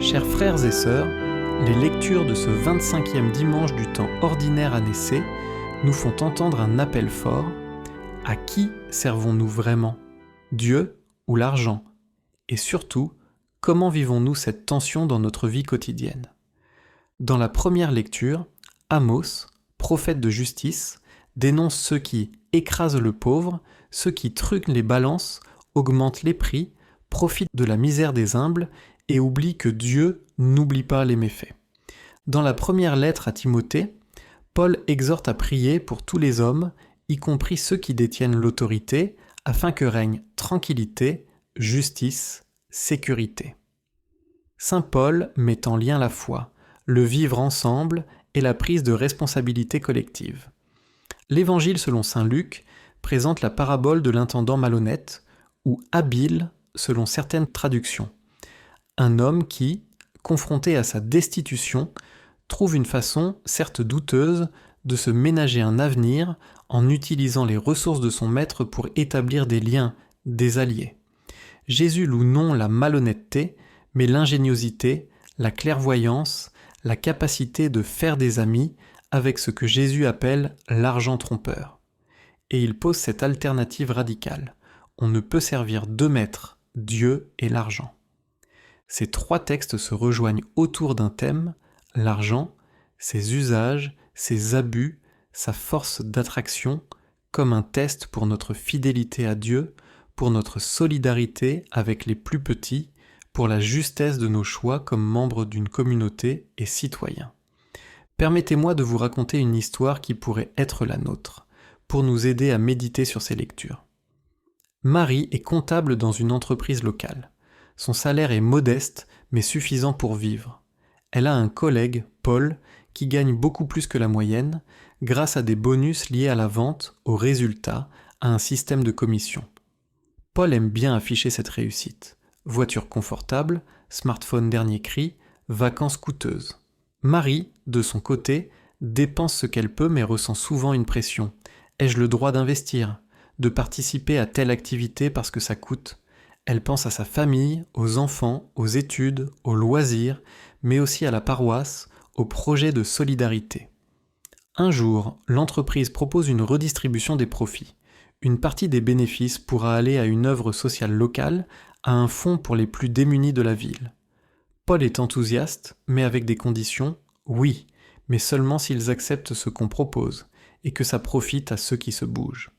Chers frères et sœurs, les lectures de ce 25e dimanche du temps ordinaire année C nous font entendre un appel fort. À qui servons-nous vraiment ? Dieu ou l'argent ? Et surtout, comment vivons-nous cette tension dans notre vie quotidienne ? Dans la première lecture, Amos, prophète de justice, dénonce ceux qui écrasent le pauvre, ceux qui truquent les balances, augmentent les prix, profitent de la misère des humbles et oublient que Dieu n'oublie pas les méfaits. Dans la première lettre à Timothée, Paul exhorte à prier pour tous les hommes, y compris ceux qui détiennent l'autorité, afin que règne tranquillité, justice, sécurité. Saint Paul met en lien la foi, le vivre ensemble et la prise de responsabilité collective. L'Évangile selon saint Luc présente la parabole de l'intendant malhonnête, ou habile selon certaines traductions. Un homme qui, confronté à sa destitution, trouve une façon, certes douteuse, de se ménager un avenir en utilisant les ressources de son maître pour établir des liens, des alliés. Jésus loue non la malhonnêteté, mais l'ingéniosité, la clairvoyance, la capacité de faire des amis avec ce que Jésus appelle l'argent trompeur. Et il pose cette alternative radicale. On ne peut servir deux maîtres, Dieu et l'argent. Ces trois textes se rejoignent autour d'un thème, l'argent, ses usages, ses abus, sa force d'attraction, comme un test pour notre fidélité à Dieu, pour notre solidarité avec les plus petits, pour la justesse de nos choix comme membres d'une communauté et citoyens. Permettez-moi de vous raconter une histoire qui pourrait être la nôtre, pour nous aider à méditer sur ces lectures. Marie est comptable dans une entreprise locale. Son salaire est modeste, mais suffisant pour vivre. Elle a un collègue, Paul, qui gagne beaucoup plus que la moyenne, grâce à des bonus liés à la vente, aux résultats, à un système de commission. Paul aime bien afficher cette réussite. Voiture confortable, smartphone dernier cri, vacances coûteuses. Marie, de son côté, dépense ce qu'elle peut mais ressent souvent une pression. Ai-je le droit d'investir ? De participer à telle activité parce que ça coûte ? Elle pense à sa famille, aux enfants, aux études, aux loisirs, mais aussi à la paroisse, aux projets de solidarité. Un jour, l'entreprise propose une redistribution des profits. Une partie des bénéfices pourra aller à une œuvre sociale locale, à un fonds pour les plus démunis de la ville. Paul est enthousiaste, mais avec des conditions, oui, mais seulement s'ils acceptent ce qu'on propose, et que ça profite à ceux qui se bougent.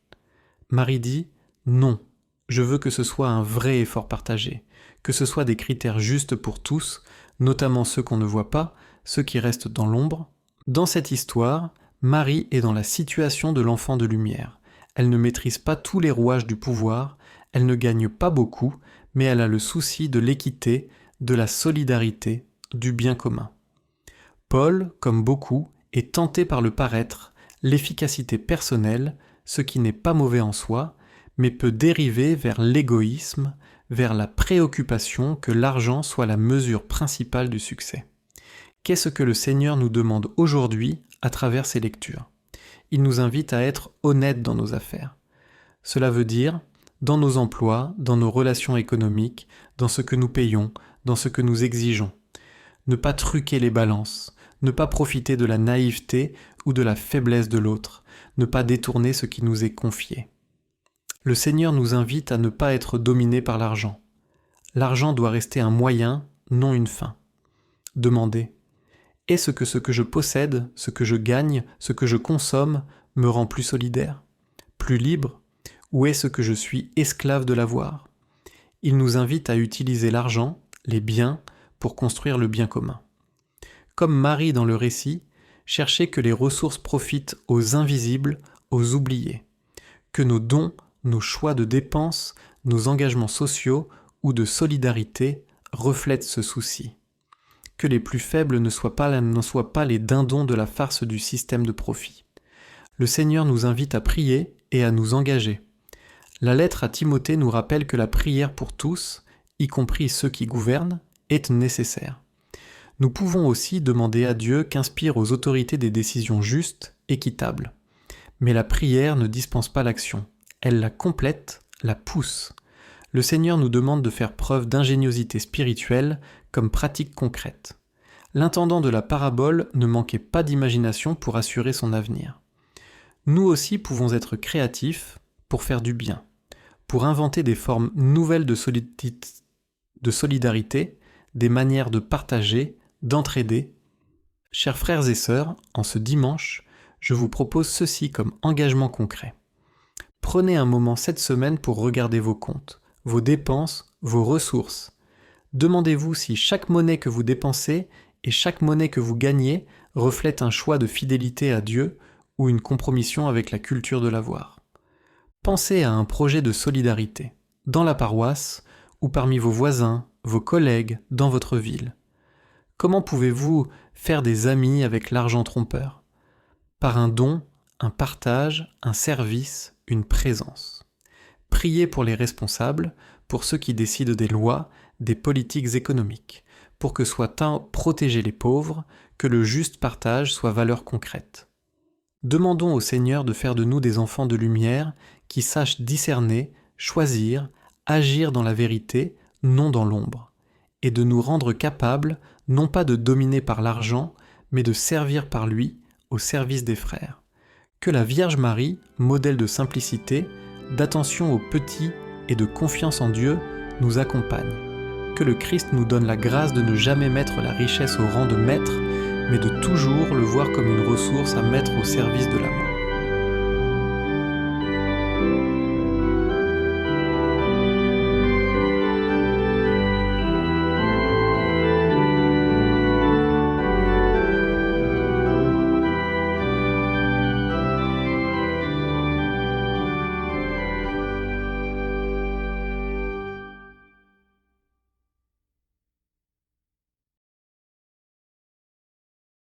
Marie dit « Non, je veux que ce soit un vrai effort partagé, que ce soit des critères justes pour tous, notamment ceux qu'on ne voit pas, ceux qui restent dans l'ombre. » Dans cette histoire, Marie est dans la situation de l'enfant de lumière. Elle ne maîtrise pas tous les rouages du pouvoir, elle ne gagne pas beaucoup, mais elle a le souci de l'équité, de la solidarité, du bien commun. Paul, comme beaucoup, est tenté par le paraître, l'efficacité personnelle, ce qui n'est pas mauvais en soi, mais peut dériver vers l'égoïsme, vers la préoccupation que l'argent soit la mesure principale du succès. Qu'est-ce que le Seigneur nous demande aujourd'hui à travers ces lectures ? Il nous invite à être honnêtes dans nos affaires. Cela veut dire, dans nos emplois, dans nos relations économiques, dans ce que nous payons, dans ce que nous exigeons. Ne pas truquer les balances, ne pas profiter de la naïveté ou de la faiblesse de l'autre, ne pas détourner ce qui nous est confié. Le Seigneur nous invite à ne pas être dominés par l'argent. L'argent doit rester un moyen, non une fin. Demandez, est-ce que ce que je possède, ce que je gagne, ce que je consomme me rend plus solidaire, plus libre, ou est-ce que je suis esclave de l'avoir ? Il nous invite à utiliser l'argent, les biens, pour construire le bien commun. Comme Marie dans le récit, cherchez que les ressources profitent aux invisibles, aux oubliés, que nos dons, nos choix de dépenses, nos engagements sociaux ou de solidarité reflètent ce souci. Que les plus faibles ne soient pas les dindons de la farce du système de profit. Le Seigneur nous invite à prier et à nous engager. La lettre à Timothée nous rappelle que la prière pour tous, y compris ceux qui gouvernent, est nécessaire. Nous pouvons aussi demander à Dieu qu'inspire aux autorités des décisions justes, équitables. Mais la prière ne dispense pas l'action. Elle la complète, la pousse. le Seigneur nous demande de faire preuve d'ingéniosité spirituelle comme pratique concrète. L'intendant de la parabole ne manquait pas d'imagination pour assurer son avenir. Nous aussi pouvons être créatifs pour faire du bien, pour inventer des formes nouvelles de solidarité, des manières de partager, d'entraider. Chers frères et sœurs, en ce dimanche, je vous propose ceci comme engagement concret. Prenez un moment cette semaine pour regarder vos comptes, vos dépenses, vos ressources. Demandez-vous si chaque monnaie que vous dépensez et chaque monnaie que vous gagnez reflète un choix de fidélité à Dieu ou une compromission avec la culture de l'avoir. Pensez à un projet de solidarité, dans la paroisse ou parmi vos voisins, vos collègues, dans votre ville. Comment pouvez-vous faire des amis avec l'argent trompeur ? Par un don, un partage, un service, une présence. Priez pour les responsables, pour ceux qui décident des lois, des politiques économiques, pour que soient protégés les pauvres, que le juste partage soit valeur concrète. Demandons au Seigneur de faire de nous des enfants de lumière qui sachent discerner, choisir, agir dans la vérité, non dans l'ombre, et de nous rendre capables, non pas de dominer par l'argent, mais de servir par lui au service des frères. Que la Vierge Marie, modèle de simplicité, d'attention aux petits et de confiance en Dieu, nous accompagne. Que le Christ nous donne la grâce de ne jamais mettre la richesse au rang de maître, mais de toujours le voir comme une ressource à mettre au service de l'amour.